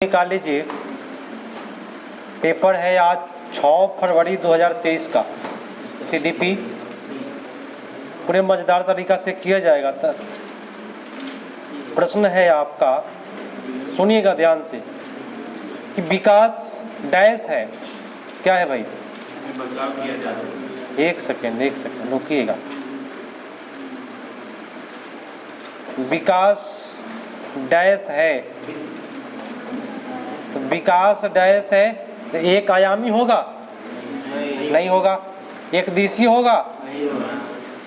निकाल लीजिए। पेपर है आज 6 फरवरी 2023 का। सीडीपी पूरे मज़ेदार तरीक़ा से किया जाएगा। प्रश्न है आपका, सुनिएगा ध्यान से, कि विकास डैश है। क्या है भाई? बदलाव किया जा सकता है। एक सेकेंड रुकिएगा। विकास डैश है, तो विकास डैश है तो एक आयामी होगा? नहीं होगा। एक दिशीय होगा?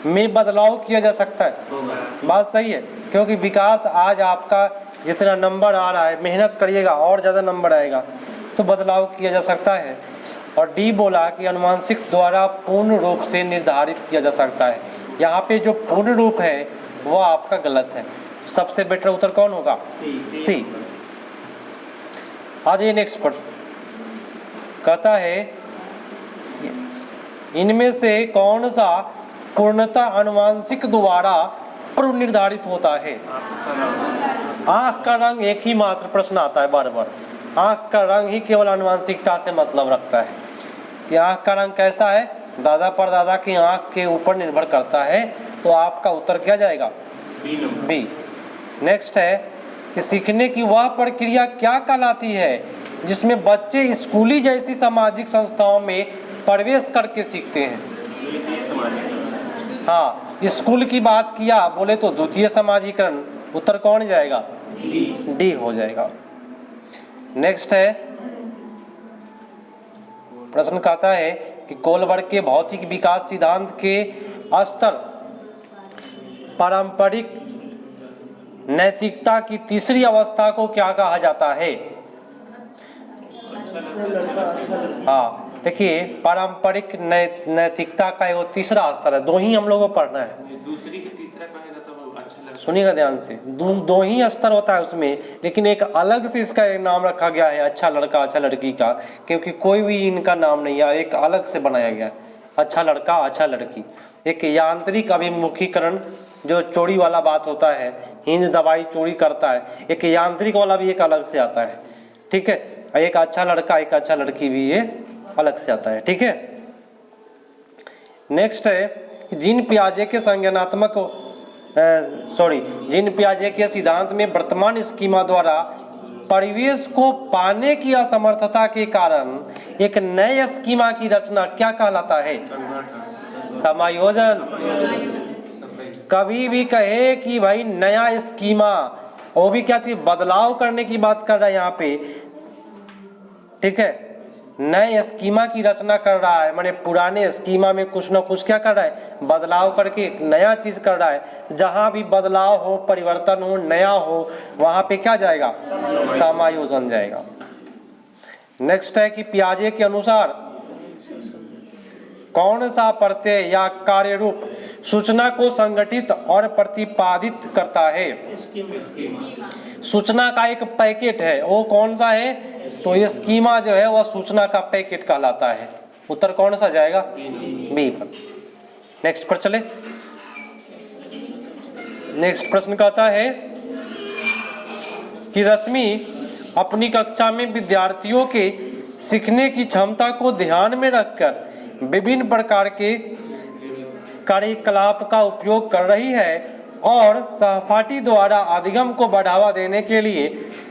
में बदलाव किया जा सकता है। बात सही है, क्योंकि विकास आज आपका जितना नंबर आ रहा है, मेहनत करिएगा और ज़्यादा नंबर आएगा, तो बदलाव किया जा सकता है। और डी बोला कि अनुवांशिक द्वारा पूर्ण रूप से निर्धारित किया जा सकता है। यहाँ पे जो पूर्ण रूप है वो आपका गलत है। सबसे बेटर उत्तर कौन होगा? सी। आ जाइए नेक्स्ट पर। कहता है इनमें से कौन सा पूर्णतः अनुवांशिक द्वारा पूर्व निर्धारित होता है? आँख का रंग एक ही मात्र प्रश्न आता है बार बार। आँख का रंग ही केवल अनुवांशिकता से मतलब रखता है कि आँख का रंग कैसा है, दादा परदादा की आँख के ऊपर निर्भर करता है। तो आपका उत्तर क्या जाएगा? बी। नेक्स्ट है कि सीखने की वह प्रक्रिया क्या कहलाती है जिसमें बच्चे स्कूली जैसी सामाजिक संस्थाओं में प्रवेश करके सीखते हैं? हाँ, स्कूल की बात किया बोले तो द्वितीय समाजीकरण। उत्तर कौन जाएगा? डी हो जाएगा। नेक्स्ट है, प्रश्न कहता है कि कोलबर्ग के भौतिक विकास सिद्धांत के स्तर पारंपरिक नैतिकता की तीसरी अवस्था को क्या कहा जाता है? हाँ, देखिए पारंपरिक नैतिकता का एक तीसरा स्तर है। दो ही हम लोगों को पढ़ना है। दूसरी के तीसरा कहेगा तो अच्छा लगता है। सुनिएगा ध्यान से, दो ही स्तर होता है उसमें, लेकिन एक अलग से इसका एक नाम रखा गया है, अच्छा लड़का अच्छा लड़की का, क्योंकि कोई भी इनका नाम नहीं है, एक अलग से बनाया गया है। अच्छा लड़का अच्छा लड़की। एक यांत्रिक अभिमुखीकरण जो चोरी वाला बात होता है, हिंज दवाई चोरी करता है, एक यांत्रिक वाला भी एक अलग से आता है। ठीक है, एक अच्छा लड़का एक अच्छा लड़की भी ये अलग से आता है। ठीक है। नेक्स्ट है जीन पियाजे के संज्ञानात्मक जीन पियाजे के सिद्धांत में वर्तमान स्कीमा द्वारा परिवेश को पाने की असमर्थता के कारण एक नए स्कीमा की रचना क्या कहलाता है? समायोजन। कभी भी कहे कि भाई नया स्कीमा, वो भी क्या चीज बदलाव करने की बात कर रहा है यहाँ पे। ठीक है, नए स्कीमा की रचना कर रहा है, माने पुराने स्कीमा में कुछ ना कुछ क्या कर रहा है, बदलाव करके नया चीज कर रहा है। जहां भी बदलाव हो, परिवर्तन हो, नया हो, वहां पे क्या जाएगा? समायोजन जाएगा। नेक्स्ट है कि पियाजे के अनुसार कौन सा प्रत्यय या कार्य रूप सूचना को संगठित और प्रतिपादित करता है? सूचना का एक पैकेट है, वो कौन सा है? तो ये स्कीमा जो है वह सूचना का पैकेट कहलाता है। उत्तर कौन सा जाएगा? बी पर। नेक्स्ट पर चले। नेक्स्ट प्रश्न कहता है कि रश्मि अपनी कक्षा में विद्यार्थियों के सीखने की क्षमता को ध्यान में रखकर विभिन्न प्रकार के कार्यकलाप का उपयोग कर रही है और सहपाठी द्वारा अधिगम को बढ़ावा देने के लिए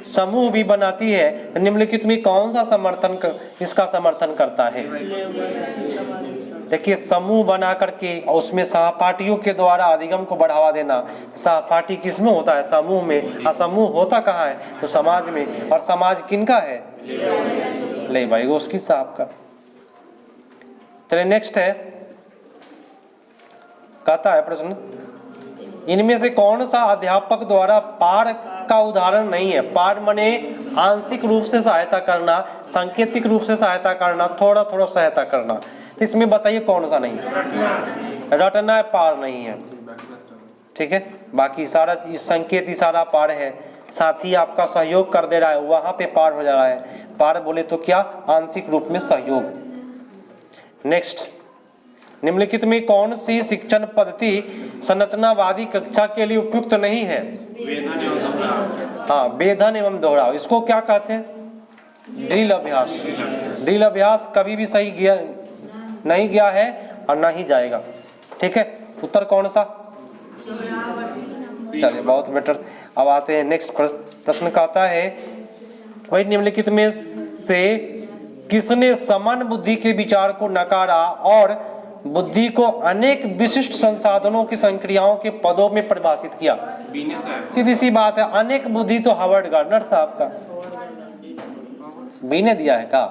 समूह भी बनाती है। निम्नलिखित में कौन सा इसका समर्थन करता है? देखिए, समूह बना करके उसमें सहपाठियों के द्वारा अधिगम को बढ़ावा देना। सहपाठी किसमें होता है? समूह में। और समूह होता कहाँ है? तो समाज में। और समाज किनका है? ले भाई उसकी साहब का। चलिए नेक्स्ट है, कहता है प्रश्न इनमें से कौन सा अध्यापक द्वारा पार का उदाहरण नहीं है? पार माने आंशिक रूप से सहायता करना, सांकेतिक रूप से सहायता करना, थोड़ा थोड़ा सहायता करना। तो इसमें बताइए कौन सा नहीं है? रटना पार नहीं है। ठीक है, बाकी सारा संकेत इशारा पार है। साथी आपका सहयोग कर दे रहा है, वहां पे पार हो जा रहा है। पार बोले तो क्या? आंशिक रूप में सहयोग। नेक्स्ट, निम्नलिखित में कौन सी शिक्षण पद्धति संरचनावादी कक्षा के लिए उपयुक्त नहीं है? वेदन एवं दोहराव। हाँ, वेधन एवं दोहराव। इसको क्या कहते हैं? ड्रिल अभ्यास। ड्रिल अभ्यास कभी भी सही गया नहीं गया है और ना ही जाएगा। ठीक है, उत्तर कौन सा? चलिए, बहुत बेटर। अब आते हैं नेक्स्ट प्रश्न। कहता है भाई निम्नलिखित में से किसने समान बुद्धि के विचार को नकारा और बुद्धि को अनेक विशिष्ट संसाधनों की संक्रियाओं के पदों में परिभाषित किया? बीने साहब। सीधी सी बात है, अनेक बुद्धि तो हावर्ड गार्डनर साहब का बी ने दिया है का?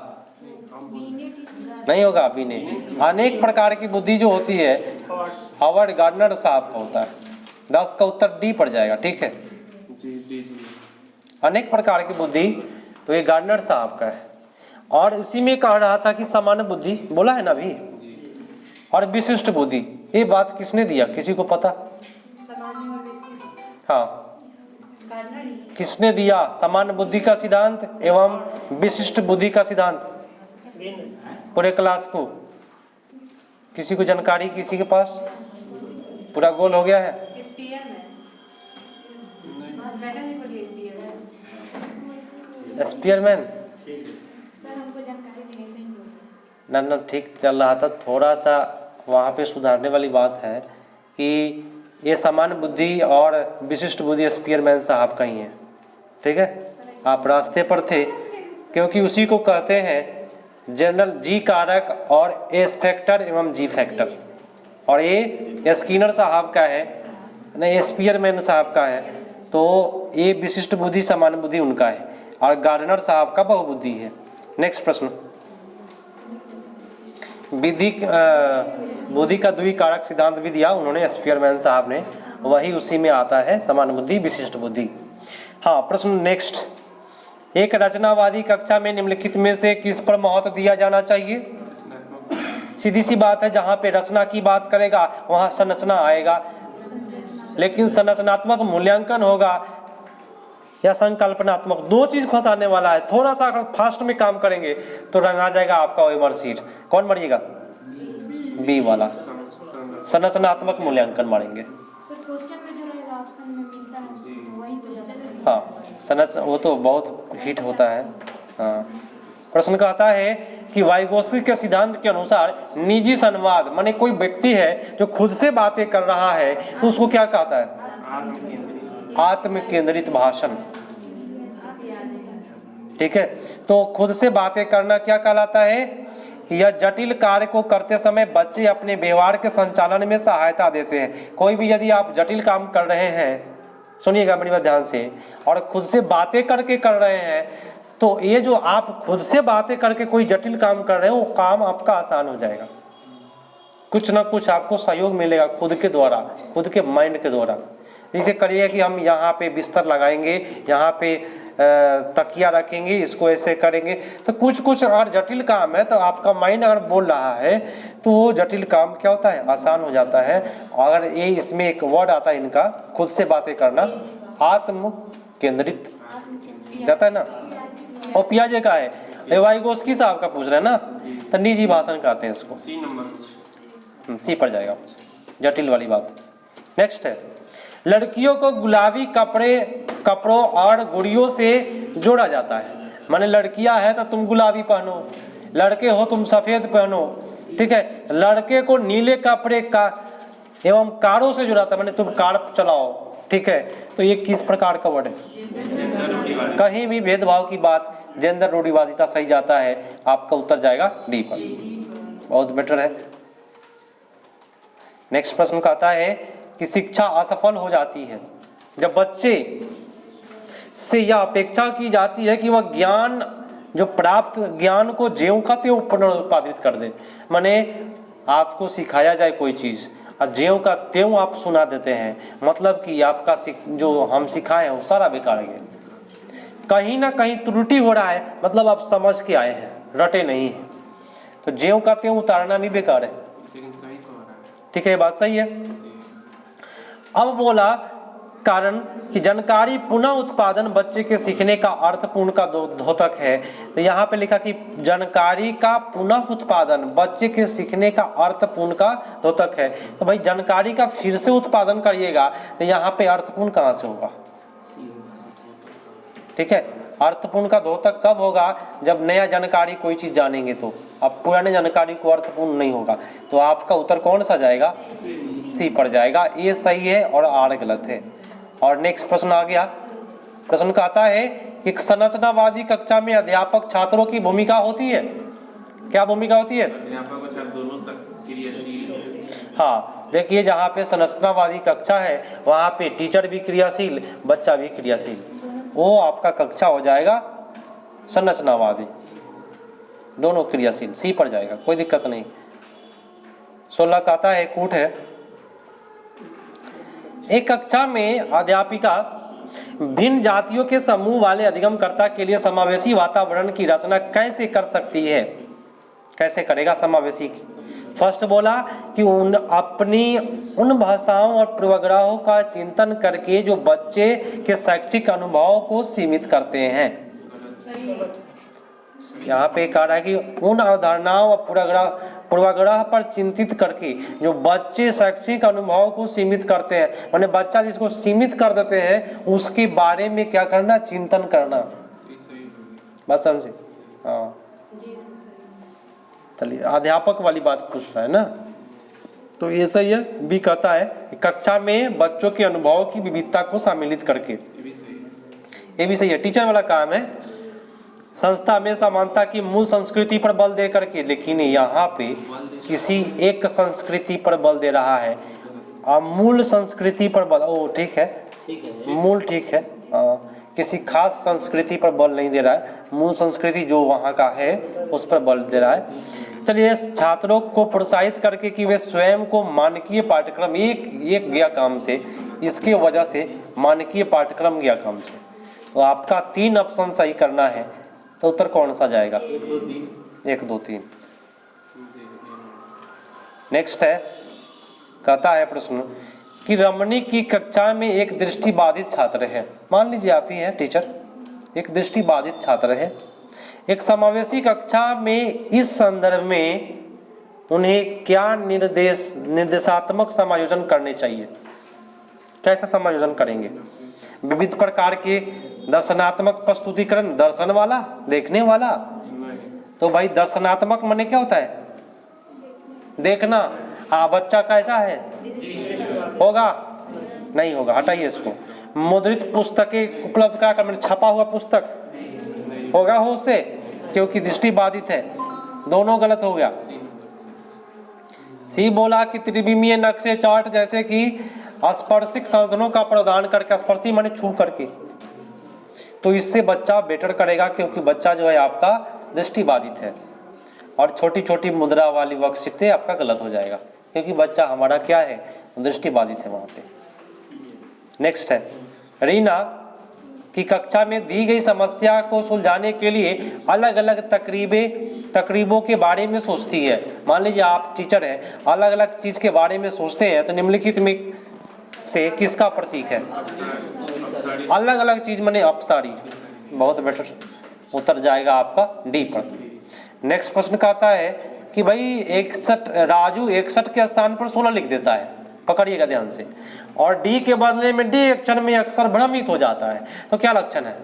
नहीं होगा, बी ने। अनेक प्रकार की बुद्धि जो होती है हावर्ड गार्डनर साहब का होता है। 10 का उत्तर डी पड़ जाएगा। ठीक है, जी जी जी। अनेक प्रकार की बुद्धि तो ये गार्डनर साहब का है। और उसी में कह रहा था कि सामान्य बुद्धि बोला है ना अभी, और विशिष्ट बुद्धि, ये बात किसने दिया? किसी को पता? हाँ, किसने दिया सामान्य बुद्धि का सिद्धांत एवं विशिष्ट बुद्धि का सिद्धांत पूरे क्लास को? किसी को जानकारी? किसी के पास? पूरा गोल हो गया है? स्पीयरमैन ना ठीक चल रहा था, थोड़ा सा वहाँ पे सुधारने वाली बात है कि ये सामान्य बुद्धि और विशिष्ट बुद्धि स्पीयरमैन साहब का ही है। ठीक है, आप रास्ते पर थे, क्योंकि उसी को कहते हैं जनरल जी कारक और एस फैक्टर एवं जी फैक्टर। और ये स्किनर साहब का है, नहीं स्पीयरमैन साहब का है। तो ये विशिष्ट बुद्धि सामान्य बुद्धि उनका है और गार्डनर साहब का बहुबुद्धि है। नेक्स्ट प्रश्न। विधि बुद्धि का द्विकारक सिद्धांत भी दिया उन्होंने स्पीयरमैन साहब ने, वही उसी में आता है समान बुद्धि विशिष्ट बुद्धि। हाँ, प्रश्न नेक्स्ट। एक रचनावादी कक्षा में निम्नलिखित में से किस पर महत्व दिया जाना चाहिए? सीधी सी बात है, जहाँ पे रचना की बात करेगा वहाँ संरचना आएगा, लेकिन संरचनात्मक मूल्यांकन होगा या संकल्पनात्मक, दो चीज फंसाने वाला है। थोड़ा सा अगर फास्ट में काम करेंगे तो रंगा जाएगा आपका ओएमआर सीट। कौन मारिएगा? बी वाला, संरचनात्मक मूल्यांकन मारेंगे। हाँ, संरचना वो तो बहुत हिट होता है। हाँ, प्रश्न कहता है कि वाइगोत्स्की के सिद्धांत के अनुसार निजी संवाद माने कोई व्यक्ति है जो खुद से बातें कर रहा है तो उसको क्या कहता है? आत्म केंद्रित भाषण। ठीक है, तो खुद से बातें करना क्या कहलाता है? यह जटिल कार्य को करते समय बच्चे अपने व्यवहार के संचालन में सहायता देते हैं। कोई भी यदि आप जटिल काम कर रहे हैं, सुनिएगा मेरी बात ध्यान से, और खुद से बातें करके कर रहे हैं, तो ये जो आप खुद से बातें करके कोई जटिल काम कर रहे हैं, वो काम आपका आसान हो जाएगा। कुछ ना कुछ आपको सहयोग मिलेगा खुद के द्वारा, खुद के माइंड के द्वारा। जैसे करिए कि हम यहाँ पे बिस्तर लगाएंगे, यहाँ पे तकिया रखेंगे, इसको ऐसे करेंगे, तो कुछ कुछ अगर जटिल काम है तो आपका माइंड अगर बोल रहा है तो वो जटिल काम क्या होता है? आसान हो जाता है। अगर ये इसमें एक वर्ड आता है इनका, खुद से बातें करना, आत्म केंद्रित जाता है ना। और पियाजे का है, वाइगोत्स्की साहब का पूछ रहे हैं ना, तो निजी भाषण कहते हैं इसको। सी नंबर, सी पर जाएगा, जटिल वाली बात। नेक्स्ट है, लड़कियों को गुलाबी कपड़ों और गुड़ियों से जोड़ा जाता है। माने लड़कियां हैं तो तुम गुलाबी पहनो, लड़के हो तुम सफेद पहनो। ठीक है, लड़के को नीले कपड़े का एवं कारों से जोड़ा जाता है, माने तुम कार चलाओ। ठीक है, तो ये किस प्रकार का वर्ड है? कहीं भी भेदभाव की बात, जेंडर रूढ़िवादिता सही जाता है। आपका उत्तर जाएगा डी पर, बहुत बेटर है। नेक्स्ट प्रश्न कहता है कि शिक्षा असफल हो जाती है जब बच्चे से यह अपेक्षा की जाती है कि वह ज्ञान जो प्राप्त ज्ञान को ज्यों का त्यों पुनरुत्पादित कर दे। माने आपको सिखाया जाए कोई चीज़ और ज्यों का त्यों आप सुना देते हैं, मतलब कि आपका जो हम सिखाए हैं वो सारा बेकार है। कहीं ना कहीं त्रुटि हो रहा है, मतलब आप समझ के आए हैं, रटे नहीं है, तो ज्यों का त्यों उतारना भी बेकार है। लेकिन सही कह रहा है। ठीक है, ये बात सही है। अब बोला कारण कि जानकारी पुनः उत्पादन बच्चे के सीखने का अर्थपूर्ण का द्योतक है। तो यहाँ पे लिखा कि जानकारी का पुनः उत्पादन बच्चे के सीखने का अर्थपूर्ण का द्योतक है। तो भाई जानकारी का फिर से उत्पादन करिएगा तो यहाँ पे अर्थपूर्ण कहाँ से होगा? ठीक है, अर्थपूर्ण का द्योतक कब होगा? जब नया जानकारी कोई चीज जानेंगे तो। अब पुराने जानकारी को अर्थपूर्ण नहीं होगा। तो आपका उत्तर कौन सा जाएगा? सी पड़ जाएगा। ए सही है और आर गलत है। और नेक्स्ट प्रश्न आ गया। प्रश्न कहता है कि संरचनावादी कक्षा में अध्यापक छात्रों की भूमिका होती है। क्या भूमिका होती है? अध्यापक और छात्र दोनों क्रियाशील। हाँ, देखिए जहाँ पे संरचनावादी कक्षा है वहाँ पे टीचर भी क्रियाशील, बच्चा भी क्रियाशील, वो आपका कक्षा हो जाएगा संरचनावादी, दोनों क्रियाशील, सी पड़ जाएगा, कोई दिक्कत नहीं। 16 कहता है कूट है, एक कक्षा में अध्यापिका भिन्न जातियों के समूह वाले अधिगमकर्ता के लिए समावेशी वातावरण की रचना कैसे कर सकती है? कैसे करेगा समावेशी? फर्स्ट बोला कि उन भाषाओं और पूर्वाग्रहों का चिंतन करके जो बच्चे के शैक्षिक अनुभव को सीमित करते हैं। यहाँ पे कह रहा है कि उन अवधारणाओं और पूर्वाग्रह पर चिंतित करके जो बच्चे शैक्षिक अनुभव को सीमित करते हैं, माने बच्चा जिसको सीमित कर देते हैं उसके बारे में क्या करना? चिंतन करना। बात समझे? हाँ, चलिए अध्यापक वाली बात पूछ रहा है ना, तो ये सही है। बी कहता है कक्षा में बच्चों के अनुभव की विविधता को सम्मिलित करके, ये भी सही है। टीचर वाला काम है संस्था में समानता की मूल संस्कृति पर बल दे करके, लेकिन यहाँ पे किसी एक संस्कृति पर बल दे रहा है, मूल संस्कृति पर बल। ओ ठीक है, मूल ठीक है, किसी खास संस्कृति पर बल नहीं दे रहा है, मूल संस्कृति जो वहाँ का है उस पर बल दे रहा है। चलिए छात्रों को प्रोत्साहित करके कि वे स्वयं को मानकीय पाठ्यक्रम, एक गया काम से, इसके वजह से मानकीय पाठ्यक्रम गया काम से। तो आपका 3 ऑप्शन सही करना है, तो उत्तर कौन सा जाएगा? 1 2 3। नेक्स्ट है, कहता है प्रश्न कि रमणी की कक्षा में एक दृष्टिबाधित छात्र है। मान लीजिए आप ही हैं टीचर, एक दृष्टिबाधित छात्र है। एक समावेशी कक्षा में इस संदर्भ में उन्हें क्या निर्देशात्मक समायोजन करने चाहिए? कैसा समायोजन करेंगे? विविध प्रकार के दर्शनात्मक प्रस्तुतिकरण, दर्शन वाला, देखने वाला। तो भाई दर्शनात्मक माने क्या होता है? देखना। बच्चा कैसा है? होगा? नहीं होगा, हटाइए इसको। मुद्रित पुस्तकें उपलब्ध करा कर, मैंने छपा हुआ पुस्तक होगा हो उससे, क्योंकि दृष्टि बाधित है। दोनों गलत हो गया। सी बोला कि त्रिविमीय नक्शे चार्ट जैसे कि स्पर्शिक साधनों का प्रदान करके, स्पर्शी माने छू करके, तो इससे बच्चा बेटर करेगा, क्योंकि बच्चा जो है आपका दृष्टि बाधित है। और छोटी छोटी मुद्रा वाली वर्कशीटें आपका गलत हो जाएगा, क्योंकि बच्चा हमारा क्या है? दृष्टि बाधित है वहाँ पे। नेक्स्ट है, रीना की कक्षा में दी गई समस्या को सुलझाने के लिए अलग अलग तकरीबों के बारे में सोचती है। मान लीजिए आप टीचर हैं, अलग अलग चीज के बारे में सोचते हैं, तो निम्नलिखित में से किसका प्रतीक है? अलग अलग चीज माने अपसारी। बहुत बेटर उत्तर जाएगा आपका डी पर। नेक्स्ट प्रश्न कहता है कि भाई 61 राजू 61 के स्थान पर 16 लिख देता है, पकड़िएगा ध्यान से, और डी के बदले में डी अक्षर में अक्सर भ्रमित हो जाता है। तो क्या लक्षण है?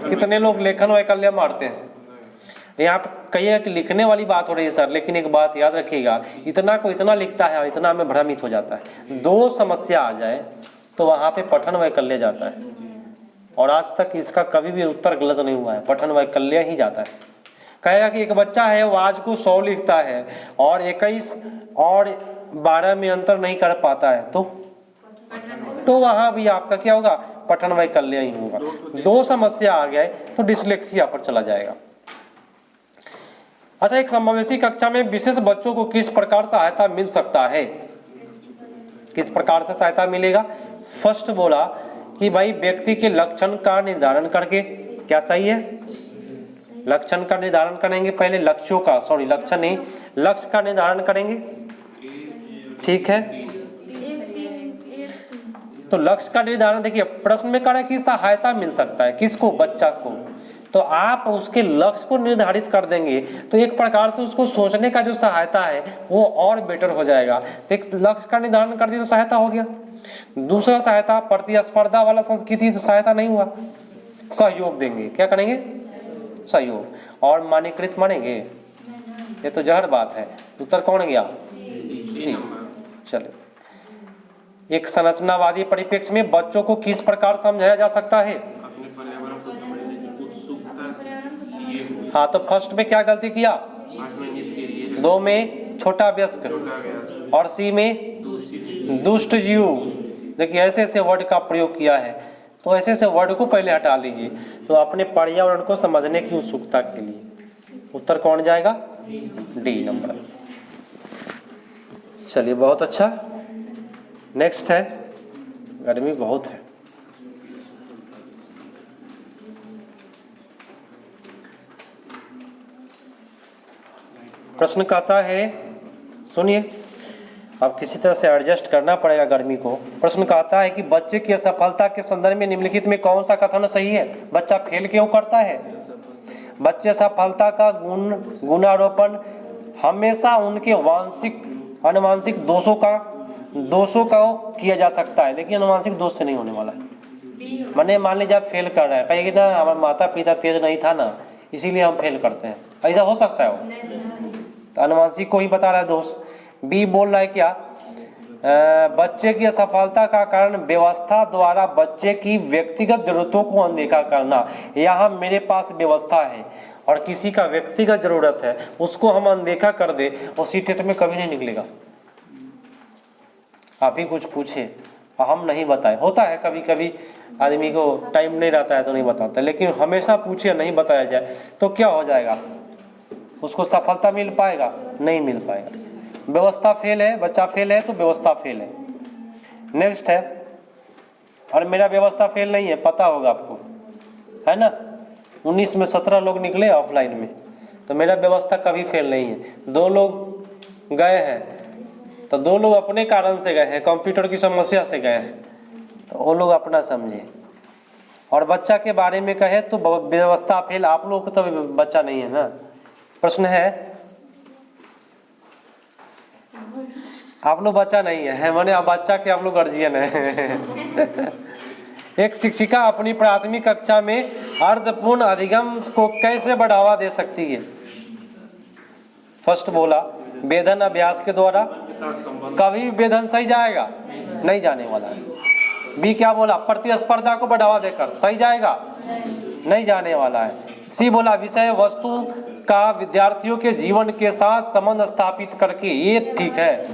कितने लोग लेखन वैकल्य मारते हैं? यहाँ पे कहिए कि लिखने वाली बात हो रही है सर, लेकिन एक बात याद रखिएगा, इतना को इतना लिखता है और इतना में भ्रमित हो जाता है। 2 समस्या आ जाए तो वहाँ पे पठन वैकल्य जाता है, और आज तक इसका कभी भी उत्तर गलत नहीं हुआ है, पठन वैकल्य ही जाता है। कहेगा कि एक बच्चा है वो आज को 100 लिखता है और 21 और 12 में अंतर नहीं कर पाता है, तो वहाँ भी आपका क्या होगा? पठन वैकल्य ही होगा। 2 समस्या आ गया तो डिसलेक्सिया पर चला जाएगा। अच्छा, एक समावेशी कक्षा में विशेष बच्चों को किस प्रकार सहायता मिल सकता है? किस प्रकार से सहायता मिलेगा? फर्स्ट बोला कि भाई व्यक्ति के लक्षण का निर्धारण करके, क्या सही है? लक्षण का निर्धारण करेंगे पहले, लक्ष्यों का, सॉरी लक्षण नहीं, लक्ष्य का निर्धारण करेंगे, ठीक है। तो लक्ष्य का निर्धारण देखिए, प्रश्न में कह रहा है कि सहायता मिल सकता है किसको, बच्चा को। तो आप उसके लक्ष्य को निर्धारित कर देंगे तो एक प्रकार से उसको सोचने का जो सहायता है वो और बेटर हो जाएगा। तो एक लक्ष्य का निर्धारण कर दिया तो सहायता हो गया। दूसरा सहायता, प्रतिस्पर्धा वाला संस्कृति तो सहायता नहीं हुआ, सहयोग देंगे। क्या करेंगे, सहयोग। और मानीकृत मानेंगे, ये तो जहर बात है। उत्तर कौन गया, सी। चलिए, एक संरचनावादी परिप्रेक्ष्य में बच्चों को किस प्रकार समझाया जा सकता है। अपने पर्यावरण को समझने की उत्सुकता लिए हाँ, तो फर्स्ट में क्या गलती किया, 8 में इसके लिए 2 में छोटा वयस्क छोटा गया और सी में दूसरी दुष्ट जीव। देखिए ऐसे ऐसे वर्ड का प्रयोग किया है, तो ऐसे ऐसे वर्ड को पहले हटा लीजिए। तो अपने पर्यावरण को समझने की उत्सुकता के लिए उत्तर कौन जाएगा, डी नंबर। चलिए, बहुत अच्छा। नेक्स्ट है, गर्मी बहुत है। प्रश्न कहता है, सुनिए, अब किसी तरह से एडजस्ट करना पड़ेगा गर्मी को। प्रश्न कहता है कि बच्चे की असफलता के संदर्भ में निम्नलिखित में कौन सा कथन सही है। बच्चा फेल क्यों करता है। बच्चे सफलता का गुणारोपण हमेशा उनके वांशिक अनुवांशिक दोषों का किया जा सकता है, लेकिन अनुवांशिक दोष से नहीं होने वाला है। मैंने मान लीजिए आप फेल कर रहे हैं, कहेंगे ना हमारे माता पिता तेज नहीं था ना, इसीलिए हम फेल करते हैं, ऐसा हो सकता है वो? तो अनुवांशिक को ही बता रहा है दोष। बी बोल रहा है क्या, बच्चे की असफलता का कारण व्यवस्था द्वारा बच्चे की व्यक्तिगत जरूरतों को अनदेखा करना। यहाँ मेरे पास व्यवस्था है और किसी का व्यक्तिगत जरूरत है, उसको हम अनदेखा कर दे, और सीटेट में कभी नहीं निकलेगा। आप ही कुछ पूछे, हम नहीं बताए। होता है कभी कभी आदमी को टाइम नहीं रहता है तो नहीं बताता, लेकिन हमेशा पूछे नहीं बताया जाए तो क्या हो जाएगा, उसको सफलता मिल पाएगा, नहीं मिल पाएगा। व्यवस्था फेल है, बच्चा फेल है तो व्यवस्था फेल है। नेक्स्ट है, और मेरा व्यवस्था फेल नहीं है, पता होगा आपको, है ना। 19 में 17 लोग निकले ऑफलाइन में, तो मेरा व्यवस्था कभी फेल नहीं है। 2 लोग गए हैं तो 2 लोग अपने कारण से गए हैं, कंप्यूटर की समस्या से गए हैं, तो वो लोग अपना समझे। और बच्चा के बारे में कहे तो व्यवस्था फेल, आप लोग को तो बच्चा नहीं है ना। प्रश्न है, आप लोग बच्चा नहीं है, माने आप बच्चा के आप लोग गार्जियन है। एक शिक्षिका अपनी प्राथमिक कक्षा में अर्थपूर्ण अधिगम को कैसे बढ़ावा दे सकती है। फर्स्ट बोला वेधन अभ्यास के द्वारा। कभी वेधन सही जाएगा, नहीं जाने वाला है। बी क्या बोला, प्रतिस्पर्धा को बढ़ावा देकर, सही जाएगा, नहीं जाने वाला है। सी बोला विषय वस्तु का विद्यार्थियों के जीवन के साथ संबंध स्थापित करके, ये ठीक है,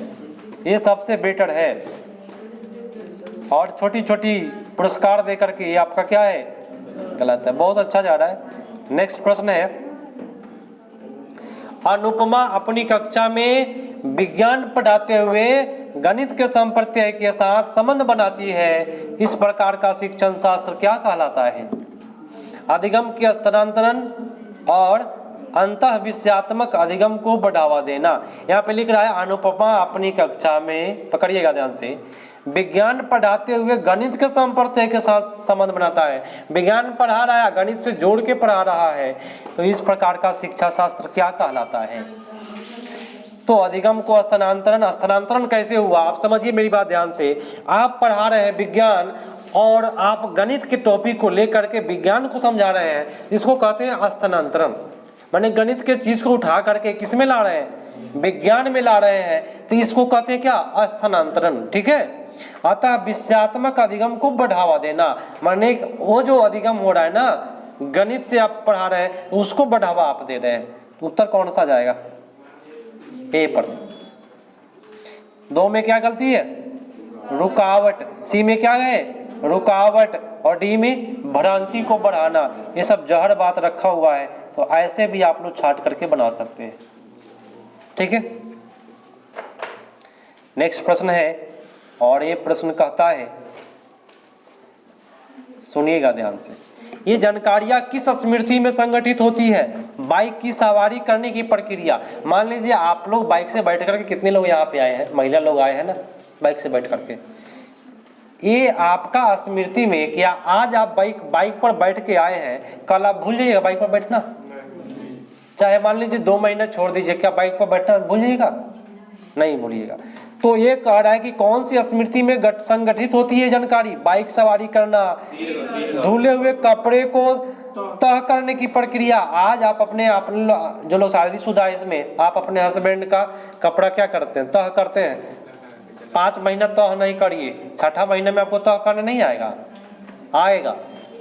ये सबसे बेटर है। और छोटी छोटी पुरस्कार दे करके, ये आपका क्या है, गलत है। बहुत अच्छा जा रहा है। नेक्स्ट प्रश्न है, अनुपमा अपनी कक्षा में विज्ञान पढ़ाते हुए गणित के संप्रत्यय के साथ संबंध बनाती है, इस प्रकार का शिक्षण शास्त्र क्या कहलाता है। अधिगम के स्थानांतरण और अंतः विषयात्मक अधिगम को बढ़ावा देना। यहाँ पे लिख रहा है अनुपमा अपनी कक्षा में, पकड़िएगा ध्यान से, विज्ञान पढ़ाते हुए गणित के संप्रत्यय के साथ संबंध बनाता है। विज्ञान पढ़ा रहा है, गणित से जोड़ के पढ़ा रहा है, तो इस प्रकार का शिक्षा शास्त्र क्या कहलाता है। तो अधिगम को स्थानांतरण कैसे हुआ, आप समझिए मेरी बात ध्यान से। आप पढ़ा रहे हैं विज्ञान और आप गणित के टॉपिक को लेकर के विज्ञान को समझा रहे हैं, इसको कहते हैं स्थानांतरण। माने गणित के चीज को उठा करके किस में ला रहे हैं, विज्ञान में ला रहे हैं, तो इसको कहते हैं क्या, स्थानांतरण। ठीक है। अतः विषयात्मक अधिगम को बढ़ावा देना, माने वो जो अधिगम हो रहा है ना, गणित से आप पढ़ा रहे हैं तो उसको बढ़ावा आप दे रहे हैं। तो उत्तर कौन सा जाएगा, ए पर। 2 में क्या गलती है, रुकावट। सी में क्या है, रुकावट। और डी में भ्रांति को बढ़ाना। ये सब जहर बात रखा हुआ है, तो ऐसे भी आप लोग छाट करके बना सकते हैं। ठीक है। नेक्स्ट प्रश्न है, और ये प्रश्न कहता है, सुनिएगा ध्यान से, ये जानकारियां किस स्मृति में संगठित होती है। बाइक की सवारी करने की प्रक्रिया। मान लीजिए आप लोग बाइक से बैठ करके, कितने लोग यहाँ पे आए हैं, महिला लोग आए हैं ना बाइक से बैठ करके, ये आपका स्मृति में क्या आज आप बाइक पर बैठ के आए हैं, कल आप भूल जाइएगा बाइक पर बैठना? चाहे मान लीजिए 2 महीना छोड़ दीजिए, क्या बाइक पर बैठना भूल जाइएगा? नहीं भूलिएगा। तो ये कह रहा है कि कौन सी स्मृति में संगठित होती है जानकारी? बाइक सवारी करना, धुले हुए कपड़े को तह करने की प्रक्रिया। आज आप अपने जो लोग शादीशुदा है इसमें, आप अपने हस्बैंड का कपड़ा क्या करते हैं? तह करते हैं। 5 महीना तह नहीं करिए, 6ठा महीने में आपको तह करने नहीं आएगा, आएगा।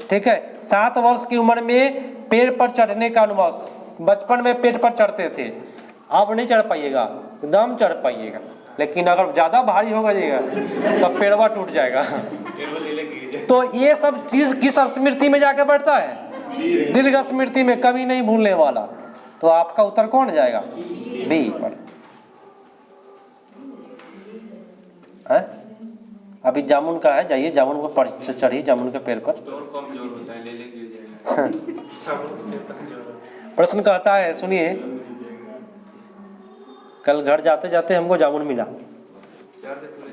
ठीक है। 7 वर्ष की उम्र में पेड़ पर चढ़ने का अनुभव, बचपन में पेड़ पर चढ़ते थे, अब नहीं चढ़ पाइएगा, एकदम चढ़ पाइएगा। लेकिन अगर ज्यादा भारी हो जाएगा तो पेड़वा टूट जाएगा। तो ये सब चीज किस स्मृति में जाके बैठता है? दीर्घ स्मृति में, कभी नहीं भूलने वाला। तो आपका उत्तर कौन जाएगा? बी पर। है? अभी जामुन का है, जाइए जामुन पर चढ़िए, जामुन के पेड़ पर। कमजोर होता है, ले गिर जाएगा। प्रश्न कहता है, सुनिए, कल घर जाते जाते हमको जामुन मिला।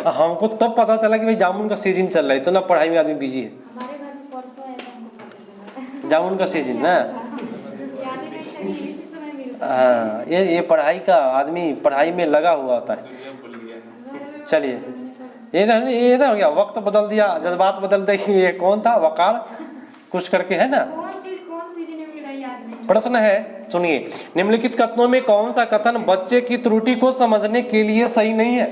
हमको तब पता चला कि भाई जामुन का सीजन चल रहा है, इतना पढ़ाई में आदमी बिजी है। हमारे घर में परसों है तो हमको पता चला। जामुन का सीजन ना? याद ही नहीं था कि इसी समय मिलता है। हाँ, ये पढ़ाई का आदमी पढ़ाई में लगा हुआ होता है। चलिए, ये ना हो गया, वक्त बदल दिया, जज्बात बदल दी। ये कौन था? वकार कुछ करके है ना? कौन चीज कौन सीजन में मिला याद नहीं। प्रश्न है, सुनिए, निम्नलिखित कथनों में कौन सा कथन बच्चे की त्रुटि को समझने के लिए सही नहीं है?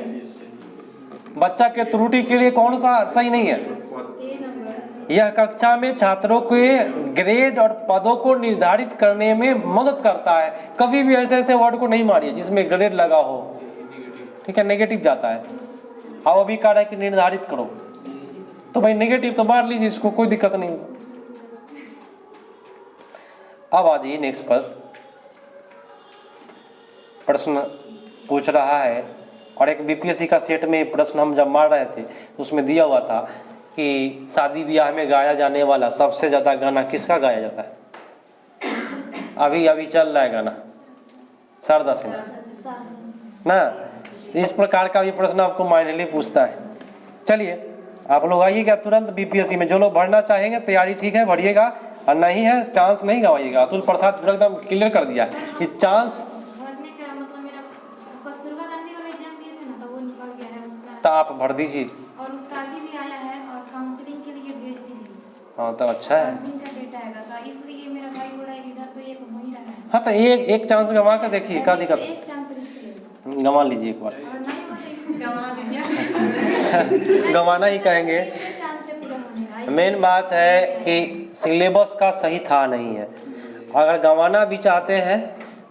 बच्चा के त्रुटि के लिए कौन सा सही नहीं है? ए नंबर। यह कक्षा में छात्रों के ग्रेड और पदों को निर्धारित करने में मदद करता है। कभी भी ऐसे ऐसे वर्ड को नहीं मारिए जिसमें ग्रेड लगा हो, ठीक है? नेगेटिव जाता है। अब अभी कह रहा है कि निर्धारित करो, तो भाई नेगेटिव तो मार लीजिए, इसको कोई दिक्कत नहीं। अब आ जाइए नेक्स्ट पर। प्रश्न पूछ रहा है, और एक बीपीएससी का सेट में प्रश्न हम जब मार रहे थे उसमें दिया हुआ था कि शादी ब्याह में गाया जाने वाला सबसे ज्यादा गाना किसका गाया जाता है? अभी अभी चल रहा है गाना शारदा सिन्हा ना। इस प्रकार का भी प्रश्न आपको माइनली पूछता है। चलिए, आप लोग आइएगा तुरंत बीपीएससी में। जो लोग भरना चाहेंगे तैयारी ठीक है, भरिएगा, और नहीं है चांस नहीं गवाइएगा। अतुल प्रसाद पूरा एकदम क्लियर कर दिया कि चांस। भरने का मतलब मेरा कस्तूरबा गांधी वाला एग्जाम दिए थे ना, तो वो निकल गया है उसका। तो आप भर दीजिए। और उसका आगे भी आया है, और काउंसलिंग के लिए भेज दीजिए। हाँ तो अच्छा है। काउंसलिंग का डेट आएगा, तो इसलिए मेरा भाई बोला है इधर तो एक हो ही रहा है। हाँ तो एक चांस गंवा कर देखिए, क्या दिक्कत? एक चांस गंवा लीजिए एक बार। और नहीं हो तो इसमें गंवा दीजिए। गंवाना ही कहेंगे। चांस से पूरा होने का। मेन बात है कि सिलेबस का सही था नहीं है। अगर गंवाना भी चाहते हैं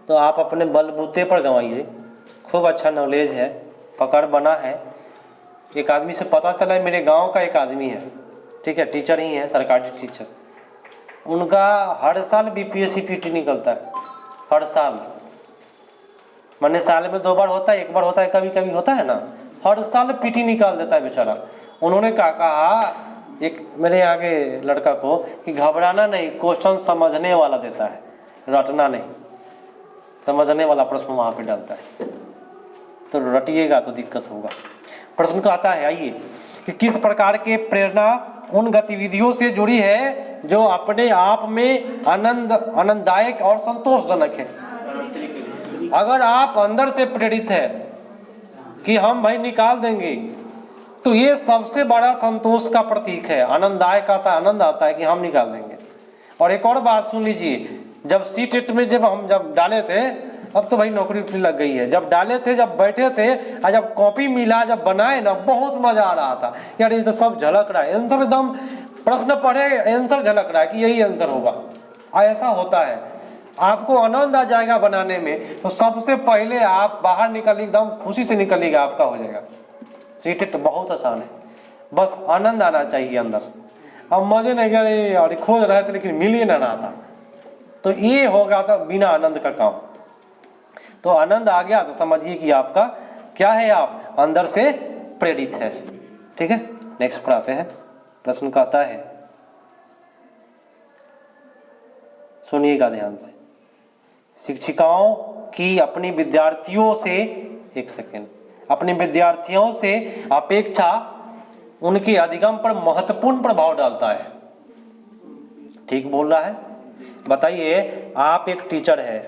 तो आप अपने बलबूते पर गंवाइए। खूब अच्छा नॉलेज है, पकड़ बना है। एक आदमी से पता चला है, मेरे गांव का एक आदमी है, ठीक है, टीचर ही है, सरकारी टीचर। उनका हर साल बीपीएससी पीटी निकलता है, हर साल। माने साल में 2 बार होता है, 1 बार होता है, कभी कभी होता है ना। हर साल पीटी निकाल देता है बेचारा। उन्होंने कहा एक मेरे यहाँ के लड़का को कि घबराना नहीं, क्वेश्चन समझने वाला देता है, रटना नहीं। समझने वाला प्रश्न वहाँ पे डालता है, तो रटिएगा तो दिक्कत होगा। प्रश्न कहता है, आइए, कि किस प्रकार के प्रेरणा उन गतिविधियों से जुड़ी है जो अपने आप में आनंददायक और संतोषजनक है। अगर आप अंदर से प्रेरित है कि हम भाई निकाल देंगे, तो ये सबसे बड़ा संतोष का प्रतीक है। आनंददायक आता है, आनंद आता है कि हम निकाल देंगे। और एक और बात सुन लीजिए, जब सीटेट में जब डाले थे, अब तो भाई नौकरी उकरी लग गई है, जब डाले थे, जब बैठे थे, और जब कॉपी मिला, जब बनाए ना, बहुत मजा आ रहा था यार। ये तो सब झलक रहा है, आंसर एकदम, प्रश्न पढ़े आंसर झलक रहा है कि यही आंसर होगा। ऐसा होता है, आपको आनंद आ जाएगा बनाने में। तो सबसे पहले आप बाहर निकलिए, एकदम खुशी से निकलिएगा, आपका हो जाएगा। सीटेट बहुत आसान है, बस आनंद आना चाहिए अंदर। अब मजे नहीं करे और खोज रहे थे लेकिन मिल ही ना रहा था, तो ये होगा था बिना आनंद का काम। तो आनंद आ गया तो समझिए कि आपका क्या है, आप अंदर से प्रेरित है। ठीक है, नेक्स्ट पर आते हैं। प्रश्न कहता है, सुनिएगा ध्यान से। शिक्षिकाओं की अपनी विद्यार्थियों से, एक सेकेंड, अपने विद्यार्थियों से अपेक्षा उनके अधिगम पर महत्वपूर्ण प्रभाव डालता है। ठीक बोल रहा है? बताइए, आप एक टीचर है,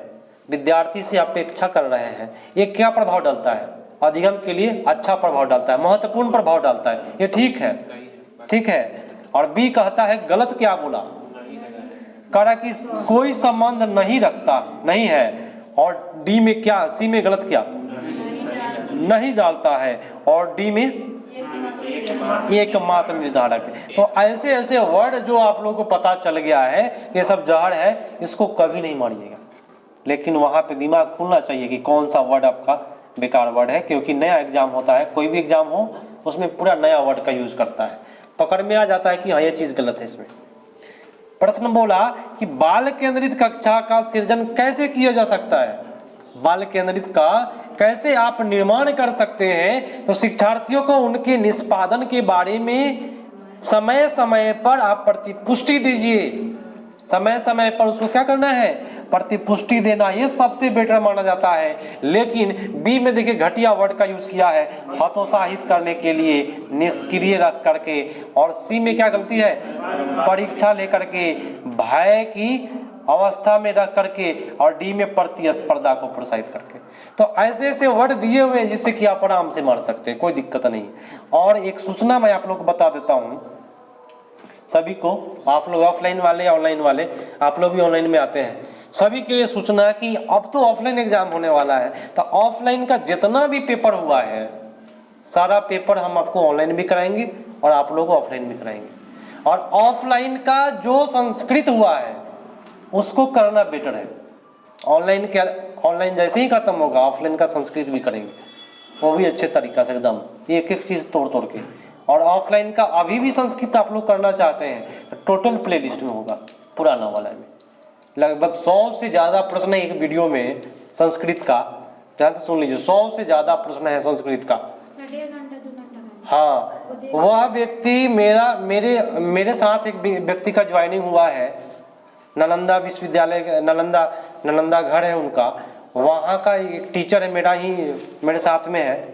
विद्यार्थी से अपेक्षा कर रहे हैं, ये क्या प्रभाव डालता है? अधिगम के लिए अच्छा प्रभाव डालता है, महत्वपूर्ण प्रभाव डालता है। ये ठीक है, ठीक है। और बी कहता है गलत, क्या बोला? कह रहा कि कोई संबंध नहीं रखता, नहीं है। और डी में क्या, सी में गलत क्या? नहीं डालता है। और डी में एकमात्र निर्धारक है। तो ऐसे ऐसे वर्ड जो आप लोगों को पता चल गया है ये सब जहर है, इसको कभी नहीं मानिएगा। लेकिन वहां पे दिमाग खुलना चाहिए कि कौन सा वर्ड आपका बेकार वर्ड है, क्योंकि नया एग्जाम होता है, कोई भी एग्जाम हो उसमें पूरा नया वर्ड का यूज करता है, पकड़ में आ जाता है कि हाँ ये चीज गलत है इसमें। प्रश्न बोला कि बाल केंद्रित कक्षा का सृजन कैसे किया जा सकता है? बाल केंद्रित का कैसे आप निर्माण कर सकते हैं? तो शिक्षार्थियों को उनके निष्पादन के बारे में समय समय पर आप प्रतिपुष्टि दीजिए। समय समय पर उसको क्या करना है? प्रतिपुष्टि देना, ये सबसे बेटर माना जाता है। लेकिन बी में देखिए घटिया वर्ड का यूज किया है, हतोत्साहित करने के लिए, निष्क्रिय रख करके। और सी में क्या गलती है? परीक्षा लेकर के, भय की अवस्था में रख करके। और डी में प्रतिस्पर्धा को प्रोत्साहित करके। तो ऐसे ऐसे वर्ड दिए हुए हैं जिससे कि आप आराम से मार सकते हैं, कोई दिक्कत नहीं। और एक सूचना मैं आप लोग को बता देता हूँ सभी को, आप लोग ऑफलाइन वाले, ऑनलाइन वाले, आप लोग भी ऑनलाइन में आते हैं, सभी के लिए सूचना कि अब तो ऑफलाइन एग्जाम होने वाला है। तो ऑफलाइन का जितना भी पेपर हुआ है सारा पेपर हम आपको ऑनलाइन भी कराएंगे और आप लोग को ऑफलाइन भी कराएंगे। और ऑफलाइन का जो संस्कृत हुआ है उसको करना बेटर है। ऑनलाइन के, ऑनलाइन जैसे ही खत्म होगा ऑफलाइन का संस्कृत भी करेंगे, वो भी अच्छे तरीका से एकदम एक एक चीज तोड़ तोड़ के। और ऑफलाइन का अभी भी संस्कृत आप लोग करना चाहते हैं तो टोटल प्ले लिस्ट में होगा, पुराना वाला में लगभग 100 से ज़्यादा प्रश्न है एक वीडियो में संस्कृत का। ध्यान से सुन लीजिए, 100 से ज़्यादा प्रश्न है संस्कृत का। हाँ, वह व्यक्ति मेरे साथ एक व्यक्ति का ज्वाइनिंग हुआ है, नालंदा विश्वविद्यालय, नालंदा घर है उनका, वहाँ का एक टीचर है मेरे साथ में है।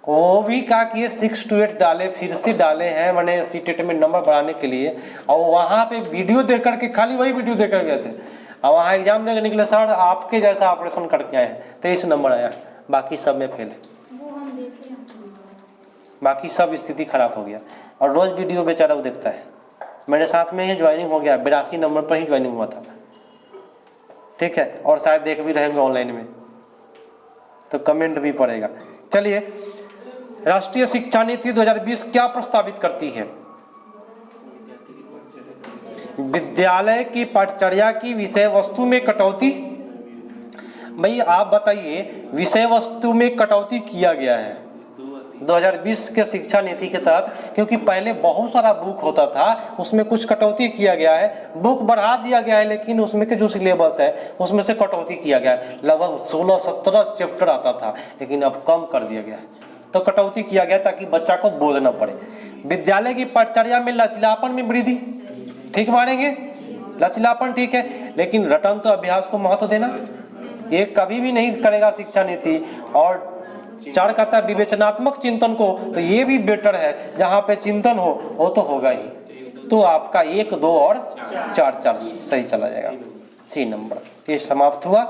वो भी कहा कि ये 6 to 8 डाले, फिर से डाले हैं मैंने सीटेट में नंबर बढ़ाने के लिए। और वहाँ पे वीडियो देख करके, खाली वही वीडियो देख कर गए थे, और वहाँ एग्जाम देकर निकले, सर आपके जैसा ऑपरेशन करके आए हैं, 23 नंबर आया, बाकी सब में फेल है, बाकी सब स्थिति खराब हो गया। और रोज वीडियो बेचारा वो देखता है। मेरे साथ में ही ज्वाइनिंग हो गया, 82 नंबर पर ही ज्वाइनिंग हुआ था, ठीक है। और शायद देख भी रहेंगे ऑनलाइन में, तो कमेंट भी पड़ेगा। चलिए, राष्ट्रीय शिक्षा नीति 2020 क्या प्रस्तावित करती है? विद्यालय की पाठ्यचर्या की विषय वस्तु में कटौती। भाई आप बताइए, विषय वस्तु में कटौती किया गया है 2020 के शिक्षा नीति के तहत, क्योंकि पहले बहुत सारा बुक होता था, उसमें कुछ कटौती किया गया है, बुक बढ़ा दिया गया है, लेकिन उसमें के जो सिलेबस है उसमें से कटौती किया गया है। लगभग 16-17 चैप्टर आता था, लेकिन अब कम कर दिया गया है। तो कटौती किया गया ताकि बच्चा को बोझ न पड़े। विद्यालय की पाठ्यचर्या में लचीलापन में वृद्धि, ठीक मानेंगे? लचीलापन ठीक है, लेकिन रटन तो अभ्यास को महत्व देना ये कभी भी नहीं करेगा शिक्षा नीति। और 4 कहता है विवेचनात्मक चिंतन को, तो ये भी बेटर है, जहाँ पे चिंतन हो वो तो होगा ही। तो आपका 1, 2 और 4 सही चला जाएगा। सी नंबर ये समाप्त हुआ।